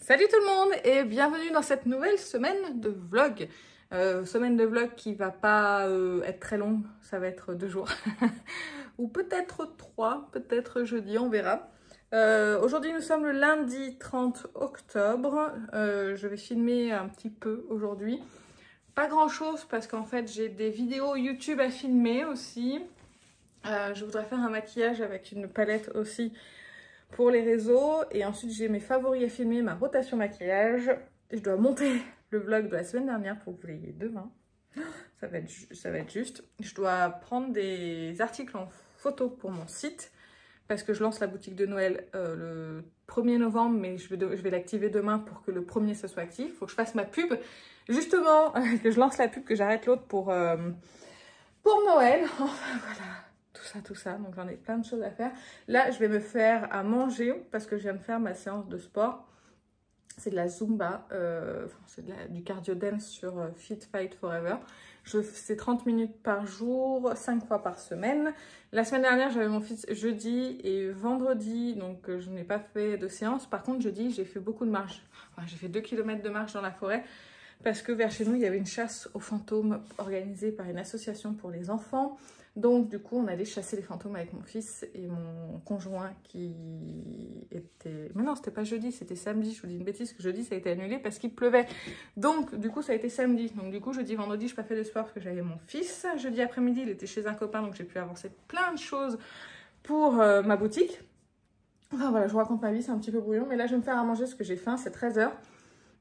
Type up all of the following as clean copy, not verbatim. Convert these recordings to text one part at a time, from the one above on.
Salut tout le monde et bienvenue dans cette nouvelle semaine de vlog. Semaine de vlog qui va pas être très longue, ça va être 2 jours. Ou peut-être 3, peut-être jeudi, on verra. Aujourd'hui nous sommes le lundi 30 octobre. Je vais filmer un petit peu aujourd'hui. Pas grand chose parce qu'en fait j'ai des vidéos YouTube à filmer aussi. Je voudrais faire un maquillage avec une palette aussi pour les réseaux. Et ensuite j'ai mes favoris à filmer, ma rotation maquillage. Et je dois monter le vlog de la semaine dernière pour que vous l'ayez demain. Ça va être juste. Je dois prendre des articles en photo pour mon site. Parce que je lance la boutique de Noël le 1er novembre. Mais je vais l'activer demain pour que le 1er ça soit actif. Il faut que je fasse ma pub. Justement, que je lance la pub, que j'arrête l'autre pour Noël. Enfin voilà. Tout ça, donc j'en ai plein de choses à faire. Là, je vais me faire à manger parce que je viens de faire ma séance de sport. C'est de la Zumba, c'est du cardio dance sur Fit Fight Forever. C'est 30 minutes par jour, 5 fois par semaine. La semaine dernière, j'avais mon fils jeudi et vendredi, donc je n'ai pas fait de séance. Par contre, jeudi, j'ai fait beaucoup de marche. Enfin, j'ai fait 2 km de marche dans la forêt parce que vers chez nous, il y avait une chasse aux fantômes organisée par une association pour les enfants. Donc du coup on allait chasser les fantômes avec mon fils et mon conjoint qui était... Mais non, c'était pas jeudi, c'était samedi, je vous dis une bêtise, que jeudi ça a été annulé parce qu'il pleuvait. Donc du coup ça a été samedi. Donc du coup jeudi, vendredi, je n'ai pas fait de sport parce que j'avais mon fils. Jeudi après-midi, il était chez un copain, donc j'ai pu avancer plein de choses pour ma boutique. Enfin voilà, je vous raconte ma vie, c'est un petit peu brouillon. Mais là je vais me faire à manger parce que j'ai faim, c'est 13 h.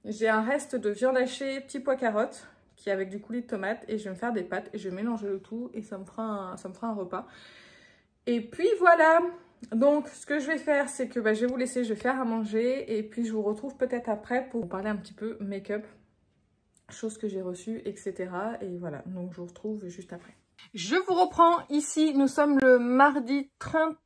J'ai un reste de viande hachée, petits pois carottes, qui est avec du coulis de tomate, et je vais me faire des pâtes et je vais mélanger le tout et ça me fera un repas. Et puis voilà, donc ce que je vais faire, c'est que je vais vous laisser, je vais faire à manger et puis je vous retrouve peut-être après pour vous parler un petit peu make-up, choses que j'ai reçues, etc. Et voilà, donc je vous retrouve juste après. Je vous reprends ici, nous sommes le mardi 30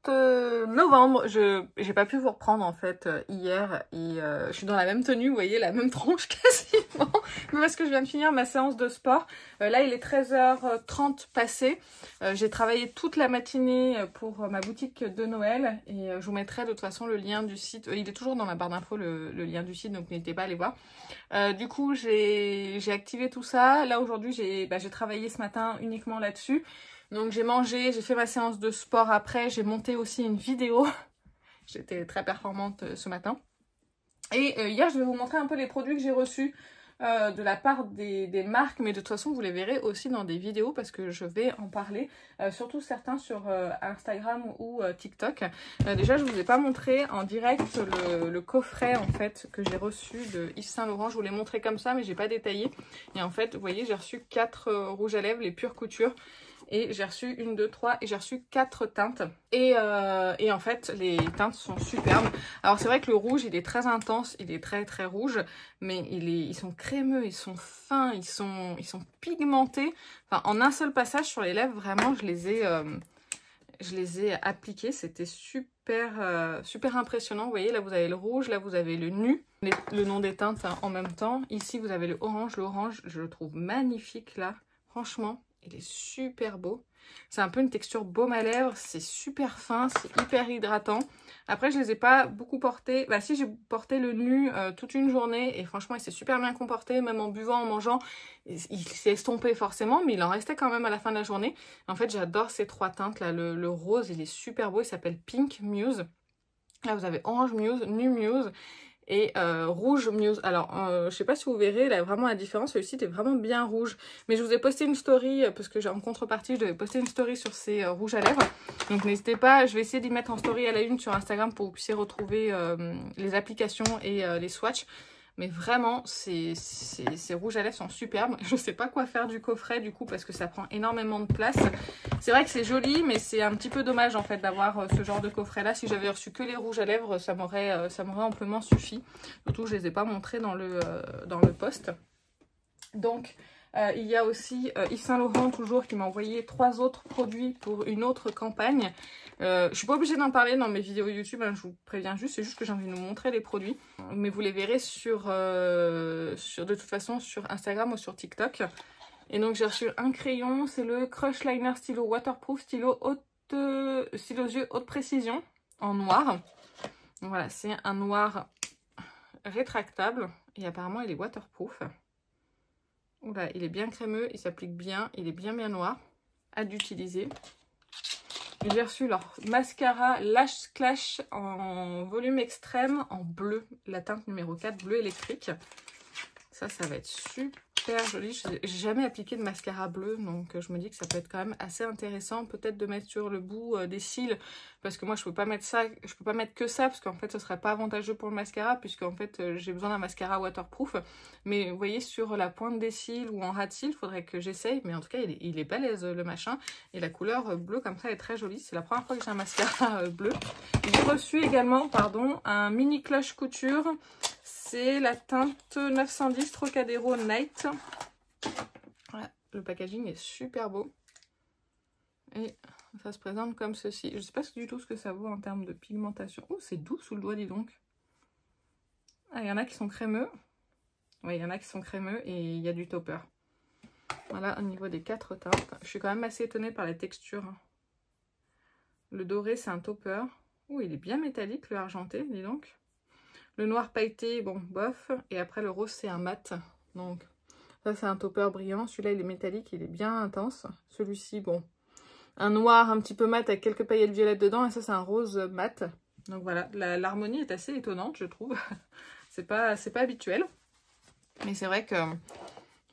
novembre, j'ai pas pu vous reprendre en fait hier et je suis dans la même tenue, vous voyez, la même tronche quasiment, mais parce que je viens de finir ma séance de sport. Là il est 13h30 passé, j'ai travaillé toute la matinée pour ma boutique de Noël et je vous mettrai de toute façon le lien du site, il est toujours dans la barre d'infos le lien du site, donc n'hésitez pas à aller voir. Du coup j'ai activé tout ça, là aujourd'hui j'ai travaillé ce matin uniquement là-dessus. Donc j'ai mangé, j'ai fait ma séance de sport après, j'ai monté aussi une vidéo. J'étais très performante ce matin. Et hier je vais vous montrer un peu les produits que j'ai reçus de la part des marques, mais de toute façon vous les verrez aussi dans des vidéos parce que je vais en parler, surtout certains sur Instagram ou TikTok. Déjà je vous ai pas montré en direct le coffret en fait que j'ai reçu de Yves Saint Laurent. Je vous l'ai montré comme ça mais j'ai pas détaillé. Et en fait vous voyez j'ai reçu 4 rouges à lèvres, les pure couture. Et j'ai reçu 1, 2, 3 et j'ai reçu 4 teintes. Et en fait, les teintes sont superbes. Alors c'est vrai que le rouge, il est très intense, il est très très rouge. Mais ils sont crémeux, ils sont fins, ils sont pigmentés. Enfin, en un seul passage sur les lèvres, vraiment, je les ai appliqués. C'était super impressionnant. Vous voyez, là vous avez le rouge, là vous avez le nu. Le nom des teintes en même temps. Ici, vous avez le orange. L'orange, je le trouve magnifique là. Franchement. Il est super beau. C'est un peu une texture baume à lèvres. C'est super fin. C'est hyper hydratant. Après, je les ai pas beaucoup portés. Bah si, j'ai porté le nu toute une journée. Et franchement, il s'est super bien comporté. Même en buvant, en mangeant. Il s'est estompé forcément. Mais il en restait quand même à la fin de la journée. En fait, j'adore ces 3 teintes là. Le rose, il est super beau. Il s'appelle Pink Muse. Là, vous avez Orange Muse, Nu Muse. Et rouge Muse. Alors je sais pas si vous verrez là vraiment la différence, celui-ci est vraiment bien rouge, mais je vous ai posté une story parce que en contrepartie je devais poster une story sur ces rouges à lèvres, donc n'hésitez pas, je vais essayer d'y mettre en story à la une sur Instagram pour que vous puissiez retrouver les applications et les swatchs. Mais vraiment, ces rouges à lèvres sont superbes. Je sais pas quoi faire du coffret du coup parce que ça prend énormément de place. C'est vrai que c'est joli, mais c'est un petit peu dommage en fait d'avoir ce genre de coffret là. Si j'avais reçu que les rouges à lèvres, ça m'aurait amplement suffi. Surtout que je les ai pas montrés dans le post. Donc il y a aussi Yves Saint Laurent toujours qui m'a envoyé 3 autres produits pour une autre campagne. Je suis pas obligée d'en parler dans mes vidéos YouTube, hein, je vous préviens juste, c'est juste que j'ai envie de vous montrer les produits. Mais vous les verrez de toute façon sur Instagram ou sur TikTok. Et donc j'ai reçu un crayon, c'est le Crush Liner Stylo Waterproof, stylo yeux haute précision en noir. Donc voilà, c'est un noir rétractable et apparemment il est waterproof. Oula, il est bien crémeux, il s'applique bien, il est bien noir. Hâte d'utiliser. J'ai reçu leur mascara Lash Clash en volume extrême en bleu, la teinte numéro 4, bleu électrique. Ça va être super joli. Je n'ai jamais appliqué de mascara bleu, donc je me dis que ça peut être quand même assez intéressant. Peut-être de mettre sur le bout des cils, parce que moi je peux pas mettre ça, je peux pas mettre que ça, parce qu'en fait ce serait pas avantageux pour le mascara, puisqu'en fait j'ai besoin d'un mascara waterproof. Mais vous voyez, sur la pointe des cils ou en ras de cils, il faudrait que j'essaye. Mais en tout cas, il est balèze le machin. Et la couleur bleue comme ça est très jolie. C'est la première fois que j'ai un mascara bleu. J'ai reçu également, pardon, un mini cloche couture. C'est la teinte 910 Trocadéro Night. Voilà, le packaging est super beau. Et ça se présente comme ceci. Je ne sais pas du tout ce que ça vaut en termes de pigmentation. Oh, c'est doux sous le doigt, dis donc. Ah, il y en a qui sont crémeux. Oui, il y en a qui sont crémeux et il y a du topper. Voilà, au niveau des 4 teintes. Je suis quand même assez étonnée par la texture. Le doré, c'est un topper. Oh, il est bien métallique, le argenté, dis donc. Le noir pailleté, bon, bof. Et après, le rose, c'est un mat. Donc, ça, c'est un topper brillant. Celui-là, il est métallique, il est bien intense. Celui-ci, bon, un noir un petit peu mat avec quelques paillettes violettes dedans. Et ça, c'est un rose mat. Donc voilà, l'harmonie est assez étonnante, je trouve. C'est pas habituel. Mais c'est vrai que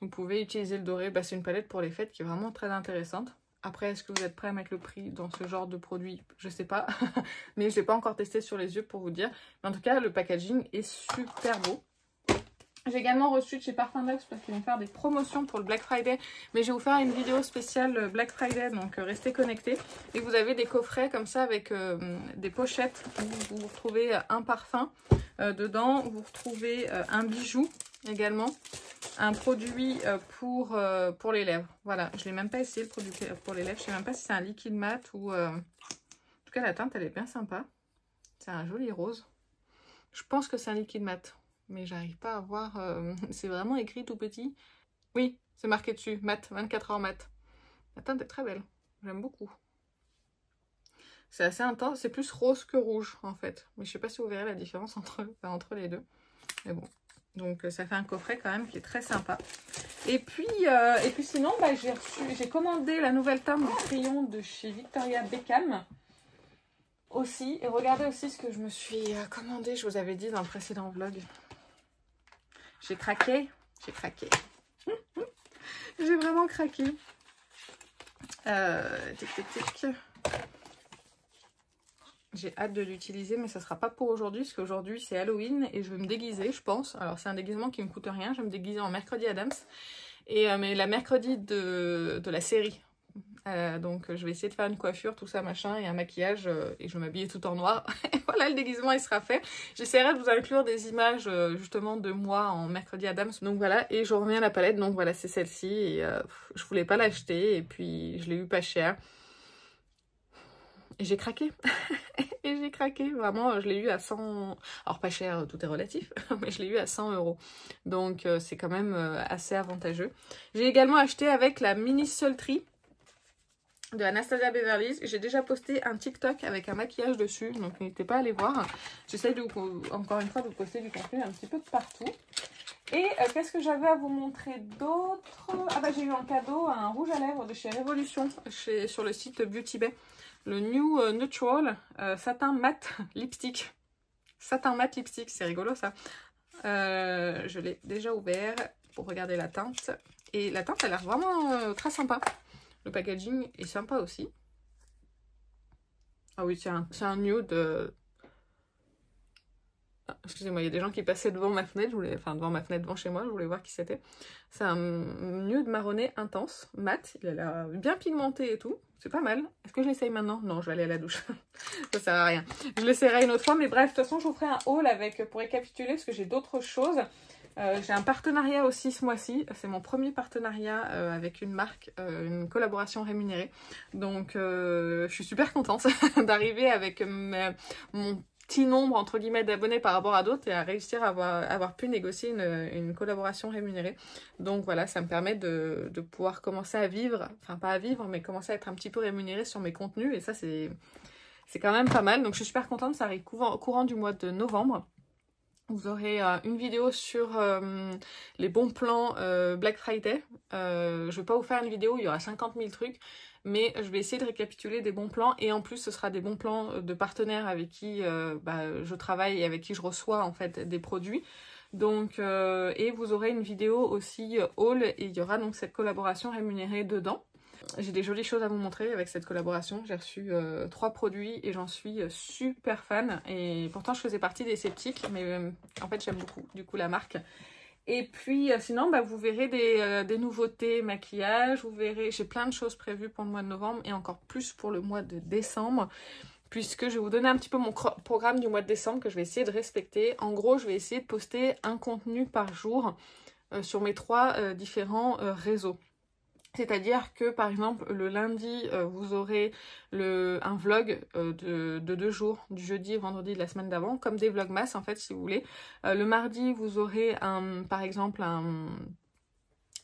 vous pouvez utiliser le doré. Bah, c'est une palette pour les fêtes qui est vraiment très intéressante. Après, est-ce que vous êtes prêts à mettre le prix dans ce genre de produit? Je sais pas. Mais je l'ai pas encore testé sur les yeux pour vous dire. Mais en tout cas, le packaging est super beau. J'ai également reçu de chez Parfum Luxe parce qu'ils vont faire des promotions pour le Black Friday. Mais je vais vous faire une vidéo spéciale Black Friday, donc restez connectés. Et vous avez des coffrets comme ça avec des pochettes où vous retrouvez un parfum. Dedans, vous retrouvez un bijou également. Un produit pour les lèvres. Voilà, je ne l'ai même pas essayé le produit pour les lèvres. Je ne sais même pas si c'est un liquide mat ou... En tout cas, la teinte, elle est bien sympa. C'est un joli rose. Je pense que c'est un liquide mat. Mais j'arrive pas à voir... c'est vraiment écrit tout petit. Oui, c'est marqué dessus. Mat, 24 heures mat. La teinte est très belle. J'aime beaucoup. C'est assez intense. C'est plus rose que rouge, en fait. Mais je sais pas si vous verrez la différence entre les deux. Mais bon. Donc ça fait un coffret quand même qui est très sympa. Et puis sinon, bah, j'ai commandé la nouvelle teinte du crayon de chez Victoria Beckham. Aussi. Et regardez aussi ce que je me suis commandé. Je vous avais dit dans le précédent vlog. J'ai craqué. J'ai craqué. J'ai vraiment craqué. Tic. J'ai hâte de l'utiliser, mais ça sera pas pour aujourd'hui, parce qu'aujourd'hui c'est Halloween et je vais me déguiser, je pense. Alors c'est un déguisement qui me coûte rien, je vais me déguiser en mercredi Addams. Mais la mercredi de la série. Donc je vais essayer de faire une coiffure, tout ça machin, et un maquillage, et je vais m'habiller tout en noir. Et voilà, le déguisement il sera fait. J'essaierai de vous inclure des images justement de moi en mercredi Addams. Donc voilà, et je reviens à la palette, donc voilà, c'est celle-ci. Et je voulais pas l'acheter, et puis je l'ai eu pas cher. Et j'ai craqué. Et j'ai craqué. Vraiment, je l'ai eu à 100... Alors pas cher, tout est relatif. Mais je l'ai eu à 100 €. Donc c'est quand même assez avantageux. J'ai également acheté avec la mini Sultry de Anastasia Beverly Hills. J'ai déjà posté un TikTok avec un maquillage dessus. Donc n'hésitez pas à aller voir. J'essaie de encore une fois de vous poster du contenu un petit peu de partout. Et qu'est-ce que j'avais à vous montrer d'autre? Ah bah j'ai eu en cadeau un rouge à lèvres de chez Révolution. Sur le site Beauty Bay. Le New Neutral Satin Matte Lipstick. Satin Matte Lipstick, c'est rigolo ça. Je l'ai déjà ouvert pour regarder la teinte. Et la teinte a l'air vraiment très sympa. Le packaging est sympa aussi. Ah oui, c'est un nude... Ah, excusez-moi, il y a des gens qui passaient devant ma fenêtre, devant ma fenêtre, devant chez moi, je voulais voir qui c'était. C'est un nude marronné intense, mat, il a l'air bien pigmenté et tout, c'est pas mal. Est-ce que je l'essaye maintenant? Non, je vais aller à la douche, ça sert à rien. Je l'essayerai une autre fois, mais bref, de toute façon, je vous ferai un haul pour récapituler, parce que j'ai d'autres choses. J'ai un partenariat aussi ce mois-ci, c'est mon premier partenariat avec une marque, une collaboration rémunérée. Donc je suis super contente d'arriver avec mon petit nombre entre guillemets d'abonnés par rapport à d'autres et à réussir à avoir pu négocier une collaboration rémunérée. Donc voilà, ça me permet de pouvoir commencer à vivre, enfin pas à vivre, mais commencer à être un petit peu rémunérée sur mes contenus et ça c'est quand même pas mal. Donc je suis super contente, ça arrive courant du mois de novembre. Vous aurez une vidéo sur les bons plans Black Friday. Je vais pas vous faire une vidéo, il y aura 50 000 trucs, mais je vais essayer de récapituler des bons plans. Et en plus, ce sera des bons plans de partenaires avec qui je travaille et avec qui je reçois en fait des produits. Donc, et vous aurez une vidéo aussi haul et il y aura donc cette collaboration rémunérée dedans. J'ai des jolies choses à vous montrer avec cette collaboration. J'ai reçu 3 produits et j'en suis super fan. Et pourtant, je faisais partie des sceptiques, mais en fait, j'aime beaucoup du coup la marque. Et puis, sinon, vous verrez des nouveautés maquillage. Vous verrez, j'ai plein de choses prévues pour le mois de novembre et encore plus pour le mois de décembre. Puisque je vais vous donner un petit peu mon programme du mois de décembre que je vais essayer de respecter. En gros, je vais essayer de poster un contenu par jour sur mes 3 différents réseaux. C'est-à-dire que par exemple le lundi vous aurez un vlog de 2 jours, du jeudi et vendredi de la semaine d'avant, comme des vlogmas en fait si vous voulez. Le mardi vous aurez par exemple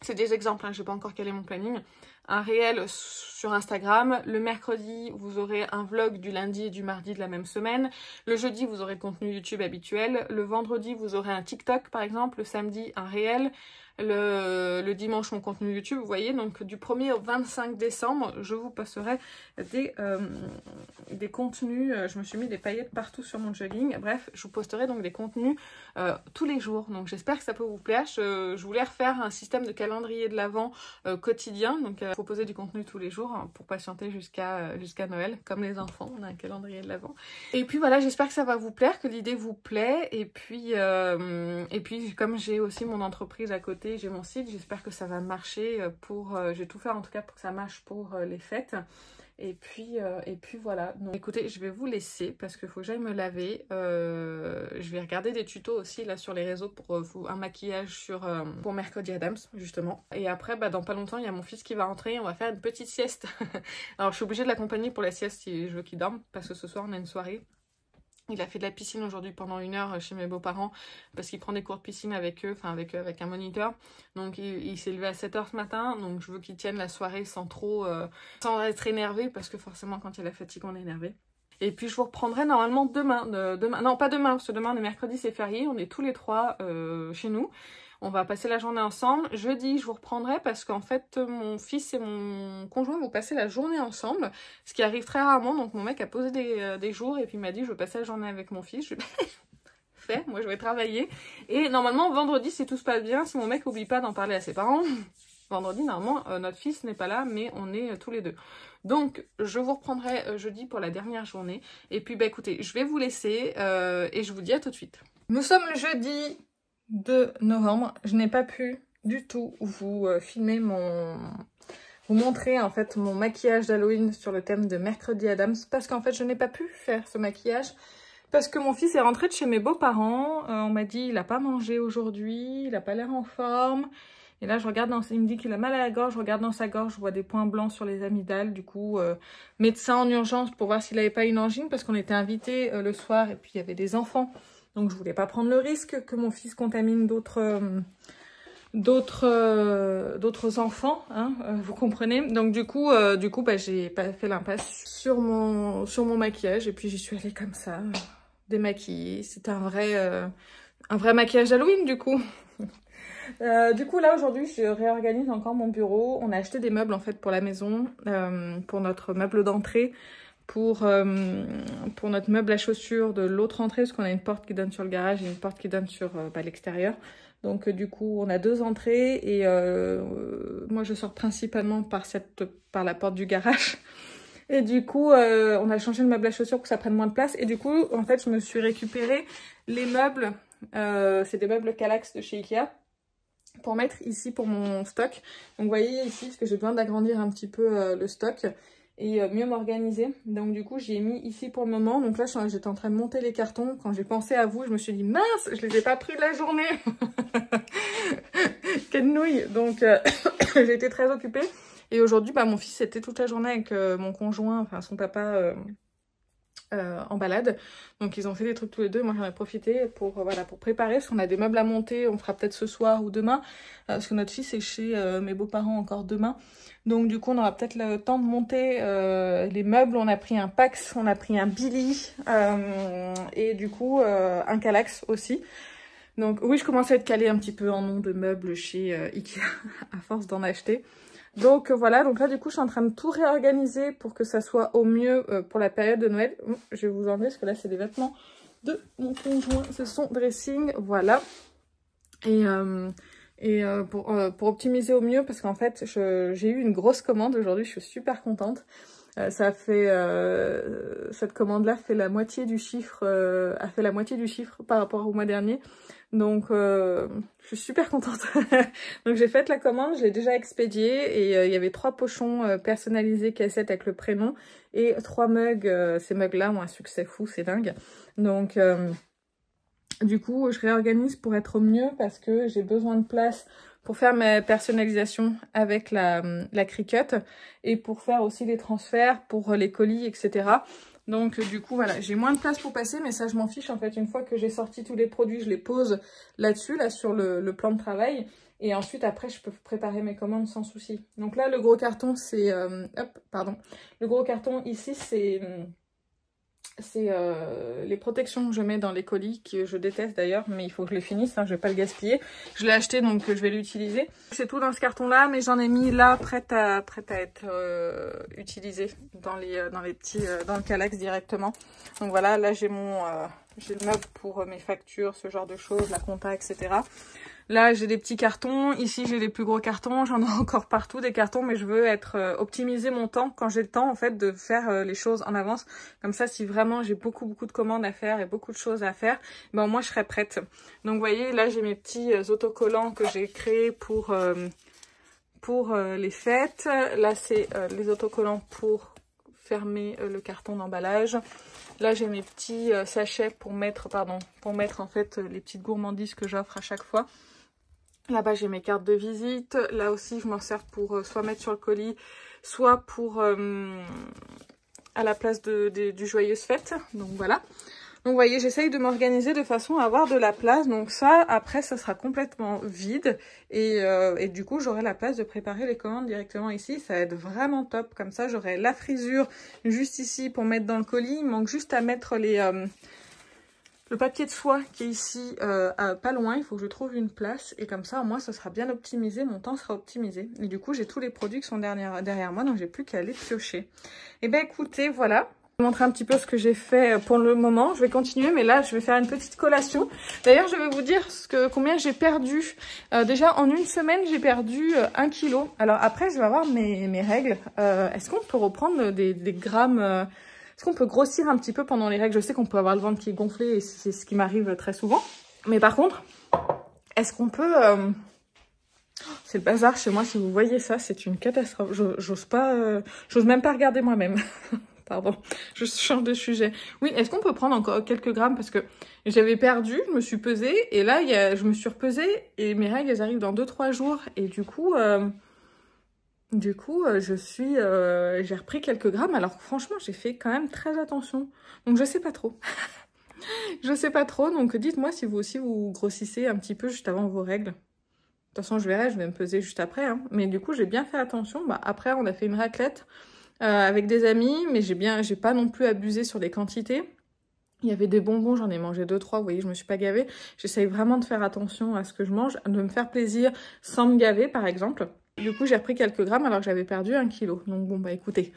c'est des exemples, hein, je n'ai pas encore calé mon planning, un réel sur Instagram. Le mercredi, vous aurez un vlog du lundi et du mardi de la même semaine. Le jeudi, vous aurez le contenu YouTube habituel. Le vendredi, vous aurez un TikTok par exemple. Le samedi, un réel. Le dimanche, mon contenu YouTube, vous voyez. Donc du 1er au 25 décembre, je vous posterai des contenus. Je me suis mis des paillettes partout sur mon jogging. Bref, je vous posterai donc des contenus tous les jours. Donc j'espère que ça peut vous plaire. Je voulais refaire un système de calendrier de l'Avent quotidien. Donc proposer du contenu tous les jours pour patienter jusqu'à Noël. Comme les enfants, on a un calendrier de l'Avent. Et puis voilà, j'espère que ça va vous plaire, que l'idée vous plaît. Et puis comme j'ai aussi mon entreprise à côté, j'ai mon site, j'espère que ça va marcher je vais tout faire en tout cas pour que ça marche pour les fêtes. Et puis voilà. Donc écoutez, je vais vous laisser parce qu'il faut que j'aille me laver. Je vais regarder des tutos aussi là sur les réseaux pour un maquillage pour Mercredi Adams justement. Et après, dans pas longtemps, il y a mon fils qui va rentrer. On va faire une petite sieste. Alors je suis obligée de l'accompagner pour la sieste si je veux qu'il dorme parce que ce soir on a une soirée. Il a fait de la piscine aujourd'hui pendant 1 heure chez mes beaux-parents parce qu'il prend des cours de piscine avec eux, enfin avec un moniteur. Donc il s'est levé à 7 h ce matin, donc je veux qu'il tienne la soirée sans sans être énervé parce que forcément quand il y a la fatigue on est énervé. Et puis je vous reprendrai normalement demain, non pas demain parce que demain on est mercredi, c'est férié, on est tous les 3 chez nous. On va passer la journée ensemble. Jeudi, je vous reprendrai parce qu'en fait, mon fils et mon conjoint vont passer la journée ensemble. Ce qui arrive très rarement. Donc, mon mec a posé des jours et puis il m'a dit, je veux passer la journée avec mon fils. Je lui ai dit, fait, moi je vais travailler. Et normalement, vendredi, si tout se passe bien, si mon mec n'oublie pas d'en parler à ses parents, vendredi, normalement, notre fils n'est pas là, mais on est tous les 2. Donc, je vous reprendrai jeudi pour la dernière journée. Et puis, écoutez, je vais vous laisser et je vous dis à tout de suite. Nous sommes le jeudi 2 novembre. Je n'ai pas pu du tout vous filmer vous montrer en fait mon maquillage d'Halloween sur le thème de Mercredi Adams parce qu'en fait je n'ai pas pu faire ce maquillage parce que mon fils est rentré de chez mes beaux-parents. On m'a dit il n'a pas mangé aujourd'hui, il n'a pas l'air en forme. Et là je regarde il me dit qu'il a mal à la gorge, je regarde dans sa gorge, je vois des points blancs sur les amygdales. Du coup médecin en urgence pour voir s'il n'avait pas une angine parce qu'on était invités le soir et puis il y avait des enfants. Donc je voulais pas prendre le risque que mon fils contamine d'autres enfants, hein, vous comprenez. Donc du coup j'ai pas fait l'impasse sur mon maquillage et puis j'y suis allée comme ça, démaquillée. C'était un vrai maquillage d'Halloween du coup. Du coup là aujourd'hui je réorganise encore mon bureau. On a acheté des meubles en fait pour la maison, pour notre meuble d'entrée. Pour notre meuble à chaussures de l'autre entrée, parce qu'on a une porte qui donne sur le garage et une porte qui donne sur l'extérieur. Donc du coup, on a 2 entrées et moi je sors principalement par la porte du garage. Et du coup, on a changé le meuble à chaussures pour que ça prenne moins de place. Et du coup, en fait, je me suis récupéré les meubles. C'est des meubles Kallax de chez Ikea pour mettre ici pour mon stock. Donc vous voyez ici, parce que j'ai besoin d'agrandir un petit peu le stock et mieux m'organiser. Donc du coup j'ai mis ici pour le moment. Donc là j'étais en train de monter les cartons. Quand j'ai pensé à vous, je me suis dit mince, je les ai pas pris de la journée. Quelle nouille. Donc j'ai été très occupée. Et aujourd'hui mon fils était toute la journée avec mon conjoint, enfin son papa en balade. Donc ils ont fait des trucs tous les deux. Moi j'en ai profité pour, voilà, pour préparer, parce qu'on a des meubles à monter. On fera peut-être ce soir ou demain, parce que notre fils est chez mes beaux-parents encore demain. Donc du coup on aura peut-être le temps de monter les meubles. On a pris un Pax, on a pris un Billy et du coup un Kallax aussi. Donc oui, je commence à être calée un petit peu en nom de meubles chez Ikea à force d'en acheter. Donc voilà, donc là du coup je suis en train de tout réorganiser pour que ça soit au mieux pour la période de Noël. Je vais vous enlever parce que là c'est des vêtements de mon conjoint, c'est son dressing, voilà. Et pour optimiser au mieux, parce qu'en fait j'ai eu une grosse commande aujourd'hui, je suis super contente. Ça fait cette commande là fait la moitié du chiffre, a fait la moitié du chiffre par rapport au mois dernier. Donc je suis super contente. Donc j'ai fait la commande, je l'ai déjà expédiée et il y avait 3 pochons personnalisés cassette avec le prénom et 3 mugs. Ces mugs là ont un succès fou, c'est dingue. Donc du coup je réorganise pour être au mieux parce que j'ai besoin de place pour faire ma personnalisation avec la Cricut et pour faire aussi les transferts pour les colis, etc. Donc du coup voilà, j'ai moins de place pour passer, mais ça je m'en fiche en fait. Une fois que j'ai sorti tous les produits, je les pose là-dessus, là sur le plan de travail. Et ensuite après je peux préparer mes commandes sans souci. Donc là le gros carton c'est... hop, pardon. Le gros carton ici c'est les protections que je mets dans les colis, que je déteste d'ailleurs, mais il faut que je les finisse, hein, je vais pas le gaspiller. Je l'ai acheté donc je vais l'utiliser. C'est tout dans ce carton là, mais j'en ai mis là prête à être utilisé dans les petits, dans le Kallax directement. Donc voilà, là j'ai j'ai le meuble pour mes factures, ce genre de choses, la compta, etc. Là, j'ai des petits cartons. Ici, j'ai les plus gros cartons. J'en ai encore partout des cartons, mais je veux optimiser mon temps quand j'ai le temps, en fait, de faire les choses en avance. Comme ça, si vraiment j'ai beaucoup de commandes à faire et beaucoup de choses à faire, ben moi, je serai prête. Donc, vous voyez, là, j'ai mes petits autocollants que j'ai créés pour les fêtes. Là, c'est les autocollants pour fermer le carton d'emballage. Là, j'ai mes petits sachets pour mettre en fait les petites gourmandises que j'offre à chaque fois. Là-bas, j'ai mes cartes de visite. Là aussi, je m'en sers pour soit mettre sur le colis, soit pour à la place du joyeuse fête. Donc voilà. Donc vous voyez, j'essaye de m'organiser de façon à avoir de la place. Donc ça, après, ça sera complètement vide. Et du coup, j'aurai la place de préparer les commandes directement ici. Ça va être vraiment top. Comme ça, j'aurai la frisure juste ici pour mettre dans le colis. Il manque juste à mettre le papier de soie qui est ici, pas loin. Il faut que je trouve une place. Et comme ça, au moins, ça sera bien optimisé. Mon temps sera optimisé. Et du coup, j'ai tous les produits qui sont derrière moi. Donc, j'ai plus qu'à les piocher. Et ben écoutez, voilà. Je vais vous montrer un petit peu ce que j'ai fait pour le moment. Je vais continuer, mais là, je vais faire une petite collation. D'ailleurs, je vais vous dire combien j'ai perdu. Déjà, en une semaine, j'ai perdu 1 kg. Alors après, je vais avoir mes règles. Est-ce qu'on peut reprendre des grammes Est-ce qu'on peut grossir un petit peu pendant les règles? Je sais qu'on peut avoir le ventre qui est gonflé et c'est ce qui m'arrive très souvent. Mais par contre, est-ce qu'on peut... C'est le bazar chez moi, si vous voyez ça, c'est une catastrophe. J'ose même pas regarder moi-même. Pardon, je change de sujet. Oui, est-ce qu'on peut prendre encore quelques grammes? Parce que j'avais perdu, je me suis pesée, et là, je me suis repesée, et mes règles, elles arrivent dans 2-3 jours. Et du coup, j'ai repris quelques grammes, alors franchement, j'ai fait quand même très attention. Donc, je sais pas trop. Je sais pas trop, donc dites-moi si vous aussi, vous grossissez un petit peu juste avant vos règles. De toute façon, je verrai, je vais me peser juste après. Hein. Mais du coup, j'ai bien fait attention. Bah, après, on a fait une raclette. Avec des amis, mais j'ai pas non plus abusé sur les quantités. Il y avait des bonbons, j'en ai mangé 2-3, vous voyez, je me suis pas gavée. J'essaye vraiment de faire attention à ce que je mange, de me faire plaisir sans me gaver, par exemple. Du coup, j'ai repris quelques grammes alors que j'avais perdu 1 kg. Donc bon, bah écoutez,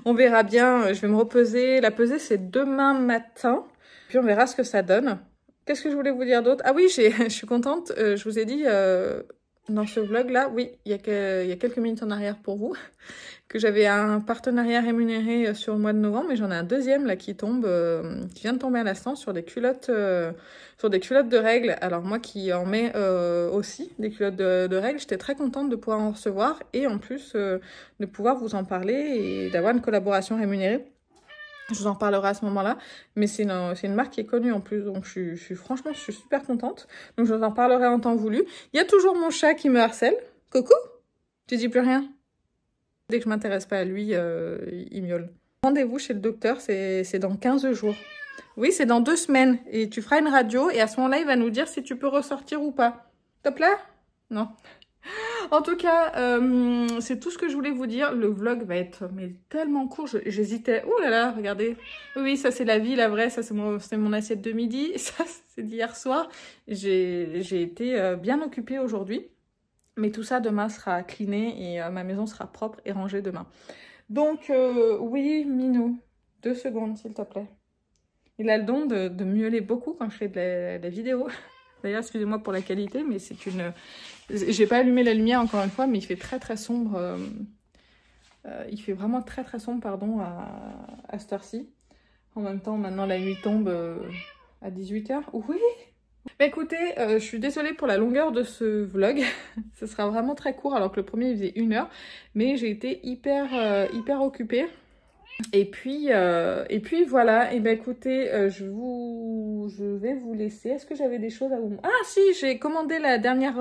on verra bien. Je vais me repeser. La pesée, c'est demain matin. Puis on verra ce que ça donne. Qu'est-ce que je voulais vous dire d'autre? Ah oui, je suis contente. Je vous ai dit... dans ce vlog-là, oui, il y a quelques minutes en arrière pour vous, que j'avais un partenariat rémunéré sur le mois de novembre, mais j'en ai un deuxième là qui vient de tomber à l'instant sur des culottes de règles. Alors moi qui en mets aussi des culottes de règles, j'étais très contente de pouvoir en recevoir et en plus de pouvoir vous en parler et d'avoir une collaboration rémunérée. Je vous en parlerai à ce moment-là, mais c'est une marque qui est connue en plus, donc franchement, je suis super contente. Donc je vous en parlerai en temps voulu. Il y a toujours mon chat qui me harcèle. Coucou, tu dis plus rien? Dès que je m'intéresse pas à lui, il miaule. Rendez-vous chez le docteur, c'est dans 15 jours. Oui, c'est dans 2 semaines. Et tu feras une radio et à ce moment-là, il va nous dire si tu peux ressortir ou pas. Top là? Non. En tout cas, c'est tout ce que je voulais vous dire. Le vlog va être mais tellement court. J'hésitais. Oh là là, regardez. Oui, ça c'est la vie, la vraie. Ça c'est mon assiette de midi. Ça c'est d'hier soir. J'ai été bien occupée aujourd'hui. Mais tout ça demain sera cleané et ma maison sera propre et rangée demain. Donc oui, Minou, 2 secondes s'il te plaît. Il a le don de miauler beaucoup quand je fais de la vidéo. D'ailleurs, excusez-moi pour la qualité, mais c'est une... J'ai pas allumé la lumière encore une fois, mais il fait très très sombre. Il fait vraiment très très sombre, pardon, à cette heure-ci. En même temps, maintenant la nuit tombe à 18 h. Oui. Bah écoutez, je suis désolée pour la longueur de ce vlog. Ce sera vraiment très court, alors que le premier il faisait 1 heure. Mais j'ai été hyper occupée. Et puis voilà, et ben écoutez, je vais vous laisser. Est-ce que j'avais des choses à vous... Ah si, j'ai commandé la dernière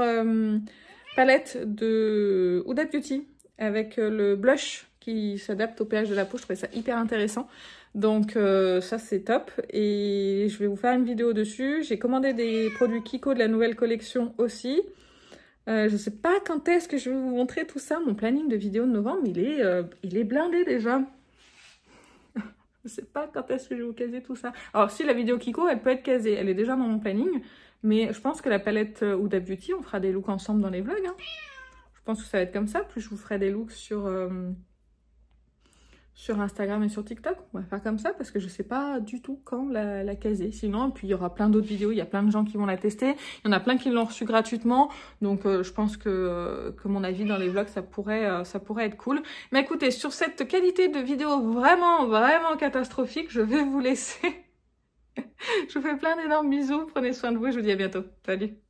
palette de Huda Beauty avec le blush qui s'adapte au pH de la peau. Je trouvais ça hyper intéressant. Donc ça c'est top. Et je vais vous faire une vidéo dessus. J'ai commandé des produits Kiko de la nouvelle collection aussi. Je sais pas quand est-ce que je vais vous montrer tout ça. Mon planning de vidéo de novembre, il est blindé déjà. Je sais pas quand est-ce que je vais vous caser tout ça. Alors si la vidéo Kiko, elle peut être casée. Elle est déjà dans mon planning. Mais je pense que la palette Huda Beauty, on fera des looks ensemble dans les vlogs. Hein. Je pense que ça va être comme ça. Plus je vous ferai des looks sur Instagram et sur TikTok. On va faire comme ça parce que je sais pas du tout quand la caser. Sinon, puis il y aura plein d'autres vidéos. Il y a plein de gens qui vont la tester. Il y en a plein qui l'ont reçue gratuitement. Donc je pense que mon avis dans les vlogs, ça pourrait être cool. Mais écoutez, sur cette qualité de vidéo vraiment catastrophique, je vais vous laisser. Je vous fais plein d'énormes bisous. Prenez soin de vous et je vous dis à bientôt. Salut!